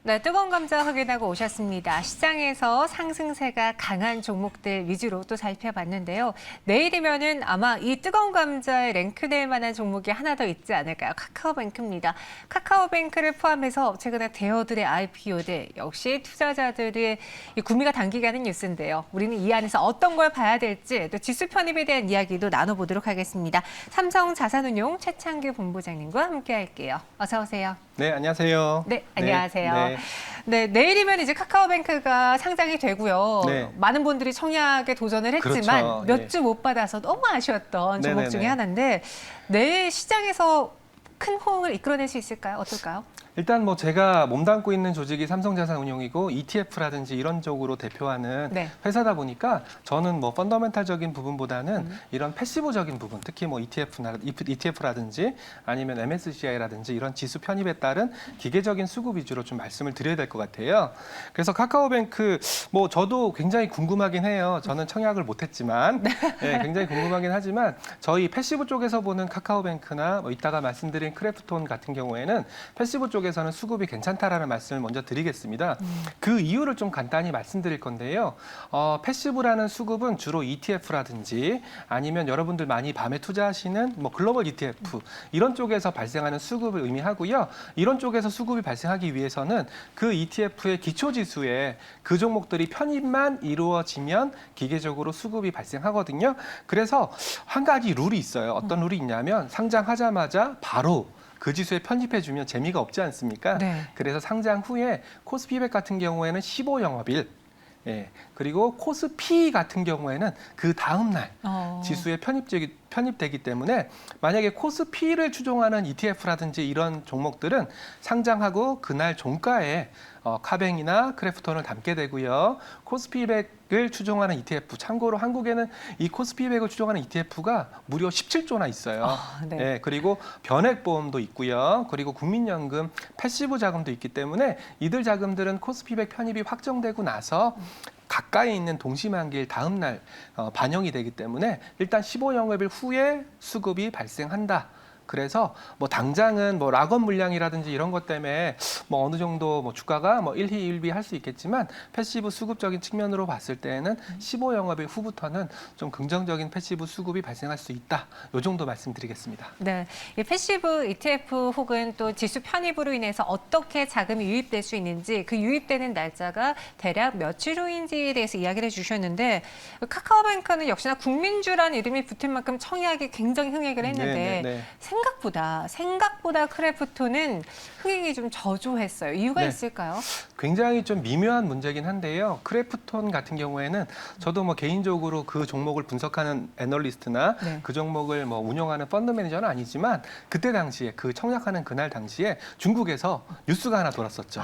네, 뜨거운 감자 확인하고 오셨습니다. 시장에서 상승세가 강한 종목들 위주로 또 살펴봤는데요. 내일이면은 아마 이 뜨거운 감자에 랭크될 만한 종목이 하나 더 있지 않을까요? 카카오뱅크입니다. 카카오뱅크를 포함해서 최근에 대여들의 IPO들 역시 투자자들의 구미가 당기게 하는 뉴스인데요. 우리는 이 안에서 어떤 걸 봐야 될지 또 지수 편입에 대한 이야기도 나눠보도록 하겠습니다. 삼성자산운용 최창규 본부장님과 함께할게요. 어서 오세요. 네, 안녕하세요. 네, 안녕하세요. 네. 네, 내일이면 이제 카카오뱅크가 상장이 되고요. 네. 많은 분들이 청약에 도전을 했지만 그렇죠. 몇 예. 주 못 받아서 너무 아쉬웠던 종목 네네네. 중에 하나인데 내일 시장에서 큰 호응을 이끌어낼 수 있을까요? 어떨까요? 일단 뭐 제가 몸담고 있는 조직이 삼성자산운용이고 ETF라든지 이런 쪽으로 대표하는 네. 회사다 보니까 저는 뭐 펀더멘탈적인 부분보다는 이런 패시브적인 부분, 특히 뭐 ETF라든지 아니면 MSCI라든지 이런 지수 편입에 따른 기계적인 수급 위주로 좀 말씀을 드려야 될 것 같아요. 그래서 카카오뱅크 뭐 저도 굉장히 궁금하긴 해요. 저는 청약을 못했지만 네, 굉장히 궁금하긴 하지만 저희 패시브 쪽에서 보는 카카오뱅크나 뭐 이따가 말씀드린 크래프톤 같은 경우에는 패시브 쪽에서는 수급이 괜찮다라는 말씀을 먼저 드리겠습니다. 그 이유를 좀 간단히 말씀드릴 건데요. 패시브라는 수급은 주로 ETF라든지 아니면 여러분들 많이 밤에 투자하시는 뭐 글로벌 ETF 이런 쪽에서 발생하는 수급을 의미하고요. 이런 쪽에서 수급이 발생하기 위해서는 그 ETF의 기초지수에 그 종목들이 편입만 이루어지면 기계적으로 수급이 발생하거든요. 그래서 한 가지 룰이 있어요. 어떤 룰이 있냐면 상장하자마자 바로 그 지수에 편입해주면 재미가 없지 않습니까? 네. 그래서 상장 후에 코스피백 같은 경우에는 15영업일, 예, 그리고 코스피 같은 경우에는 그 다음 날 지수에 편입되기 때문에 만약에 코스피를 추종하는 ETF라든지 이런 종목들은 상장하고 그날 종가에 카뱅이나 크래프톤을 담게 되고요. 코스피백을 추종하는 ETF, 참고로 한국에는 이 코스피백을 추종하는 ETF가 무려 17조나 있어요. 네. 네, 그리고 변액보험도 있고요. 그리고 국민연금 패시브 자금도 있기 때문에 이들 자금들은 코스피백 편입이 확정되고 나서 가까이 있는 동시만기일 다음 날 반영이 되기 때문에 일단 15영업일 후에 수급이 발생한다. 그래서 뭐 당장은 뭐 락업 물량이라든지 이런 것 때문에 뭐 어느 정도 뭐 주가가 뭐 일희일비 할 수 있겠지만 패시브 수급적인 측면으로 봤을 때에는 15영업일 후부터는 좀 긍정적인 패시브 수급이 발생할 수 있다. 요 정도 말씀드리겠습니다. 네, 이 패시브 ETF 혹은 또 지수 편입으로 인해서 어떻게 자금이 유입될 수 있는지 그 유입되는 날짜가 대략 며칠 후인지에 대해서 이야기를 해주셨는데 카카오뱅크는 역시나 국민주라는 이름이 붙을 만큼 청약이 굉장히 흥행을 했는데 네. 생각보다 크래프톤은 흥행이 좀 저조했어요. 이유가 네. 있을까요? 굉장히 좀 미묘한 문제긴 한데요. 크래프톤 같은 경우에는 저도 뭐 개인적으로 그 종목을 분석하는 애널리스트나 네. 그 종목을 뭐 운영하는 펀드 매니저는 아니지만 그때 당시에 그 청약하는 그날 당시에 중국에서 뉴스가 하나 돌았었죠.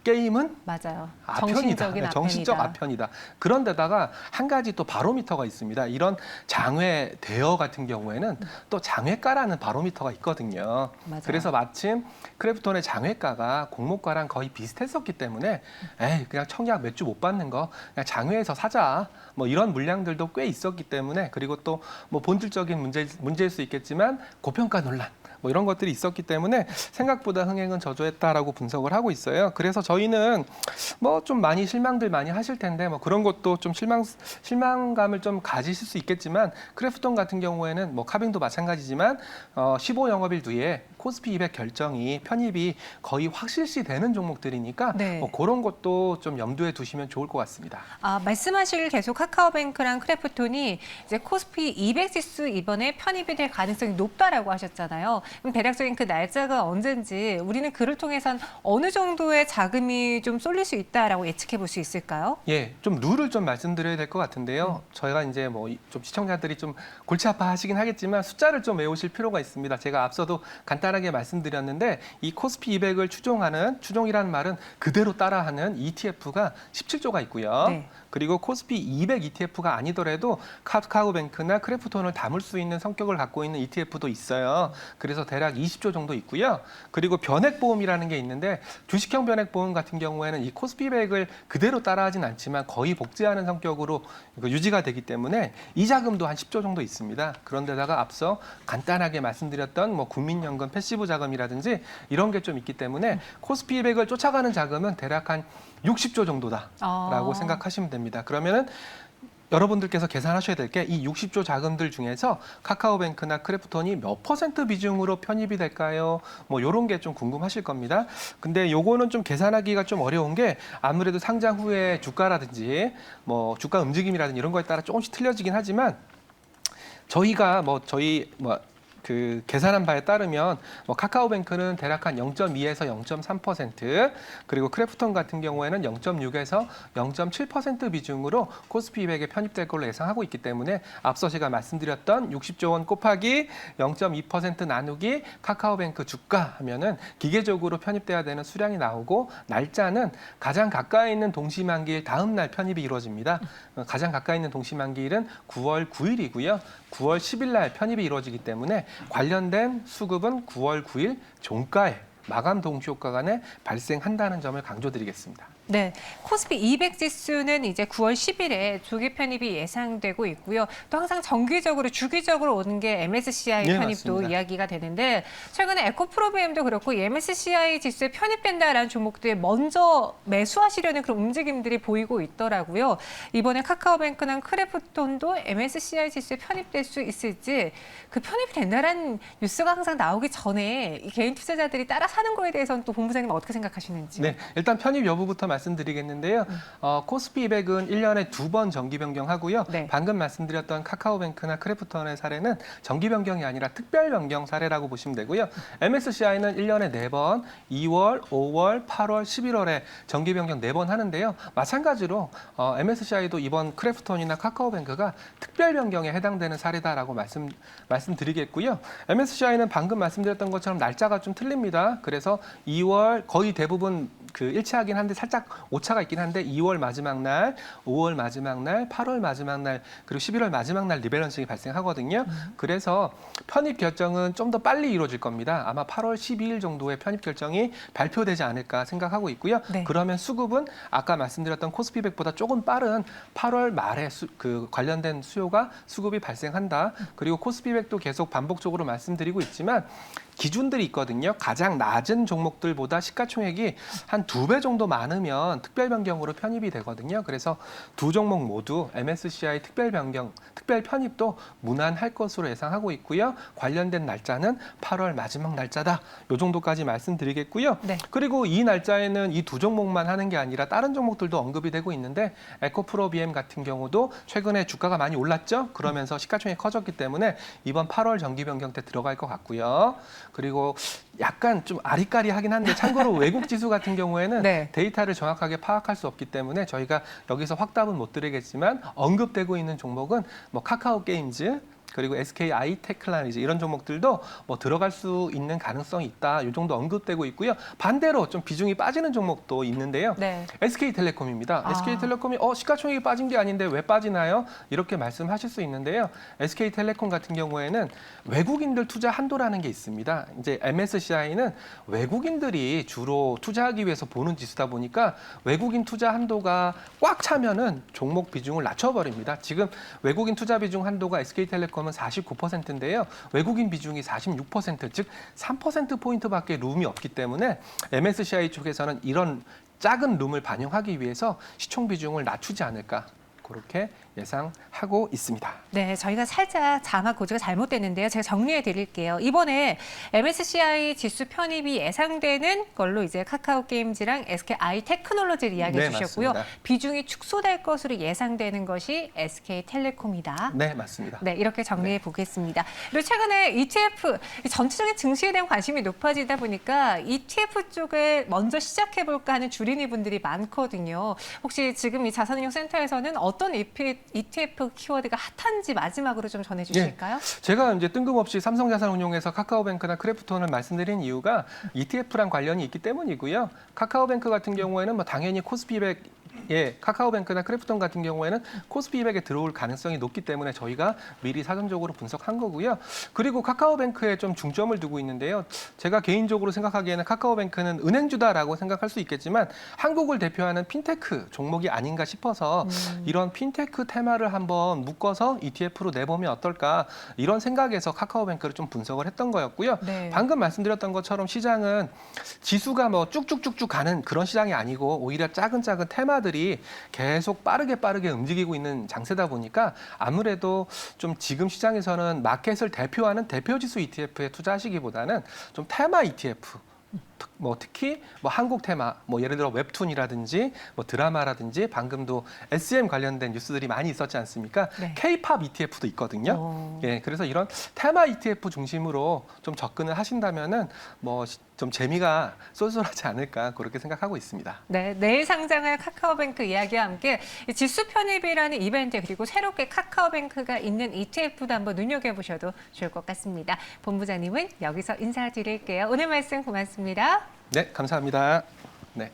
게임은 맞아요. 아편이다. 정신적인 정신적 아편이다. 그런데다가 한 가지 또 바로미터가 있습니다. 이런 장외 대여 같은 경우에는 또 장외가라는 바로미터가 있거든요. 맞아요. 그래서 마침 크래프톤의 장외가가 공모가랑 거의 비슷했었기 때문에 에이 그냥 청약 몇 주 못 받는 거 그냥 장외에서 사자. 뭐 이런 물량들도 꽤 있었기 때문에 그리고 또 뭐 본질적인 문제일 수 있겠지만 고평가 논란. 뭐 이런 것들이 있었기 때문에 생각보다 흥행은 저조했다라고 분석을 하고 있어요. 그래서 저희는 뭐 좀 많이 실망들 많이 하실 텐데 뭐 그런 것도 좀 실망감을 좀 가지실 수 있겠지만 크래프톤 같은 경우에는 뭐 카빙도 마찬가지지만 15영업일 뒤에 코스피 200 결정이 편입이 거의 확실시 되는 종목들이니까 네. 뭐 그런 것도 좀 염두에 두시면 좋을 것 같습니다. 말씀하실 계속 카카오뱅크랑 크래프톤이 이제 코스피 200 지수 이번에 편입이 될 가능성이 높다라고 하셨잖아요. 그럼 대략적인 그 날짜가 언젠지 우리는 그를 통해서 어느 정도의 자금이 좀 쏠릴 수 있다라고 예측해 볼 수 있을까요? 예, 좀 룰을 좀 말씀드려야 될 것 같은데요. 저희가 이제 뭐 좀 시청자들이 좀 골치 아파하시긴 하겠지만 숫자를 좀 외우실 필요가 있습니다. 제가 앞서도 간단하게 말씀드렸는데 이 코스피 200을 추종이라는 말은 그대로 따라하는 ETF가 17조가 있고요. 네. 그리고 코스피 200 ETF가 아니더라도 카카오뱅크나 크래프톤을 담을 수 있는 성격을 갖고 있는 ETF도 있어요. 그래서 합쳐서 대략 20조 정도 있고요. 그리고 변액보험이라는 게 있는데 주식형 변액보험 같은 경우에는 이 코스피백을 그대로 따라하진 않지만 거의 복제하는 성격으로 유지가 되기 때문에 이자금도 한 10조 정도 있습니다. 그런데다가 앞서 간단하게 말씀드렸던 뭐 국민연금 패시브 자금이라든지 이런 게 좀 있기 때문에 코스피백을 쫓아가는 자금은 대략 한 60조 정도다라고 생각하시면 됩니다. 그러면은 여러분들께서 계산하셔야 될 게 이 60조 자금들 중에서 카카오뱅크나 크래프톤이 몇 % 비중으로 편입이 될까요? 뭐 이런 게 좀 궁금하실 겁니다. 근데 요거는 좀 계산하기가 좀 어려운 게 아무래도 상장 후에 주가라든지 뭐 주가 움직임이라든지 이런 거에 따라 조금씩 틀려지긴 하지만 저희가 그 계산한 바에 따르면 뭐 카카오뱅크는 대략 한 0.2에서 0.3%, 그리고 크래프톤 같은 경우에는 0.6에서 0.7% 비중으로 코스피 200에 편입될 걸로 예상하고 있기 때문에 앞서 제가 말씀드렸던 60조 원 곱하기 0.2% 나누기 카카오뱅크 주가 하면은 기계적으로 편입돼야 되는 수량이 나오고 날짜는 가장 가까이 있는 동시만기일 다음 날 편입이 이루어집니다. 가장 가까이 있는 동시만기일은 9월 9일이고요. 9월 10일 날 편입이 이루어지기 때문에 관련된 수급은 9월 9일 종가에 마감 동시 효과 간에 발생한다는 점을 강조드리겠습니다. 네, 코스피 200 지수는 이제 9월 10일에 조기 편입이 예상되고 있고요. 또 항상 정기적으로 주기적으로 오는 게 MSCI 네, 편입도 맞습니다. 이야기가 되는데 최근에 에코프로비엠도 그렇고 이 MSCI 지수에 편입된다라는 종목들 먼저 매수하시려는 그런 움직임들이 보이고 있더라고요. 이번에 카카오뱅크나 크래프톤도 MSCI 지수에 편입될 수 있을지 그 편입이 된다라는 뉴스가 항상 나오기 전에 이 개인 투자자들이 따라 사는 거에 대해서는 또 본부장님 어떻게 생각하시는지. 네, 일단 편입 여부부터 말씀드리겠는데요. 코스피 200은 1년에 2번 정기 변경하고요. 네. 방금 말씀드렸던 카카오뱅크나 크래프톤의 사례는 정기 변경이 아니라 특별 변경 사례라고 보시면 되고요. MSCI는 1년에 4번, 2월, 5월, 8월, 11월에 정기 변경 4번 하는데요. 마찬가지로 MSCI도 이번 크래프톤이나 카카오뱅크가 특별 변경에 해당되는 사례다라고 말씀드리겠고요. MSCI는 방금 말씀드렸던 것처럼 날짜가 좀 틀립니다. 그래서 2월 거의 대부분 그 일치하긴 한데 살짝 오차가 있긴 한데 2월 마지막 날, 5월 마지막 날, 8월 마지막 날, 그리고 11월 마지막 날 리밸런싱이 발생하거든요. 그래서 편입 결정은 좀 더 빨리 이루어질 겁니다. 아마 8월 12일 정도에 편입 결정이 발표되지 않을까 생각하고 있고요. 네. 그러면 수급은 아까 말씀드렸던 코스피백보다 조금 빠른 8월 말에 그 관련된 수급이 발생한다. 그리고 코스피백도 계속 반복적으로 말씀드리고 있지만 기준들이 있거든요. 가장 낮은 종목들보다 시가총액이 한 2배 정도 많으면 특별 변경으로 편입이 되거든요. 그래서 두 종목 모두 MSCI 특별 편입도 무난할 것으로 예상하고 있고요. 관련된 날짜는 8월 마지막 날짜다. 이 정도까지 말씀드리겠고요. 네. 그리고 이 날짜에는 이 두 종목만 하는 게 아니라 다른 종목들도 언급이 되고 있는데 에코프로비엠 같은 경우도 최근에 주가가 많이 올랐죠. 그러면서 시가총액이 커졌기 때문에 이번 8월 정기 변경 때 들어갈 것 같고요. 그리고 약간 좀 아리까리하긴 한데 참고로 외국 지수 같은 경우에는 네. 데이터를 정확하게 파악할 수 없기 때문에 저희가 여기서 확답은 못 드리겠지만 언급되고 있는 종목은 뭐 카카오 게임즈 그리고 SKI 테크놀로지 이런 종목들도 뭐 들어갈 수 있는 가능성이 있다. 이 정도 언급되고 있고요. 반대로 좀 비중이 빠지는 종목도 있는데요. 네. SK텔레콤입니다. 아. SK텔레콤이 시가총액이 빠진 게 아닌데 왜 빠지나요? 이렇게 말씀하실 수 있는데요. SK텔레콤 같은 경우에는 외국인들 투자 한도라는 게 있습니다. 이제 MSCI는 외국인들이 주로 투자하기 위해서 보는 지수다 보니까 외국인 투자 한도가 꽉 차면은 종목 비중을 낮춰버립니다. 지금 외국인 투자 비중 한도가 SK텔레콤은 49%인데요. 외국인 비중이 46%, 즉 3%포인트밖에 룸이 없기 때문에 MSCI 쪽에서는 이런 작은 룸을 반영하기 위해서 시총 비중을 낮추지 않을까 그렇게 예상하고 있습니다. 네, 저희가 살짝 자막 고지가 잘못됐는데요. 제가 정리해 드릴게요. 이번에 MSCI 지수 편입이 예상되는 걸로 이제 카카오 게임즈랑 SKI 테크놀로지를 이야기해 네, 주셨고요. 맞습니다. 비중이 축소될 것으로 예상되는 것이 SK텔레콤이다. 네, 맞습니다. 네, 이렇게 정리해 보겠습니다. 그리고 최근에 ETF, 전체적인 증시에 대한 관심이 높아지다 보니까 ETF 쪽을 먼저 시작해 볼까 하는 주린이 분들이 많거든요. 혹시 지금 이 자산운용센터에서는 어떤 ETF 키워드가 핫한지 마지막으로 좀 전해 주실까요? 제가 이제 뜬금없이 삼성자산운용에서 카카오뱅크나 크래프톤을 말씀드린 이유가 ETF랑 관련이 있기 때문이고요. 카카오뱅크 같은 경우에는 뭐 당연히 코스피 200 예, 카카오뱅크나 크래프톤 같은 경우에는 코스피 200에 들어올 가능성이 높기 때문에 저희가 미리 사전적으로 분석한 거고요. 그리고 카카오뱅크에 좀 중점을 두고 있는데요. 제가 개인적으로 생각하기에는 카카오뱅크는 은행주다라고 생각할 수 있겠지만 한국을 대표하는 핀테크 종목이 아닌가 싶어서 이런 핀테크 테마를 한번 묶어서 ETF로 내보면 어떨까 이런 생각에서 카카오뱅크를 좀 분석을 했던 거였고요. 네. 방금 말씀드렸던 것처럼 시장은 지수가 뭐 쭉쭉쭉쭉 가는 그런 시장이 아니고 오히려 짜근짜근 테마들이 계속 빠르게 움직이고 있는 장세다 보니까 아무래도 좀 지금 시장에서는 마켓을 대표하는 대표지수 ETF에 투자하시기보다는 좀 테마 ETF 뭐 특히 뭐 한국 테마, 뭐 예를 들어 웹툰이라든지 뭐 드라마라든지 방금도 SM 관련된 뉴스들이 많이 있었지 않습니까? 네. K-팝 ETF도 있거든요. 오. 예, 그래서 이런 테마 ETF 중심으로 좀 접근을 하신다면은 뭐 좀 재미가 쏠쏠하지 않을까 그렇게 생각하고 있습니다. 네, 내일 상장할 카카오뱅크 이야기와 함께 이 지수 편입이라는 이벤트 그리고 새롭게 카카오뱅크가 있는 ETF도 한번 눈여겨보셔도 좋을 것 같습니다. 본부장님은 여기서 인사드릴게요. 오늘 말씀 고맙습니다. 네, 감사합니다. 네.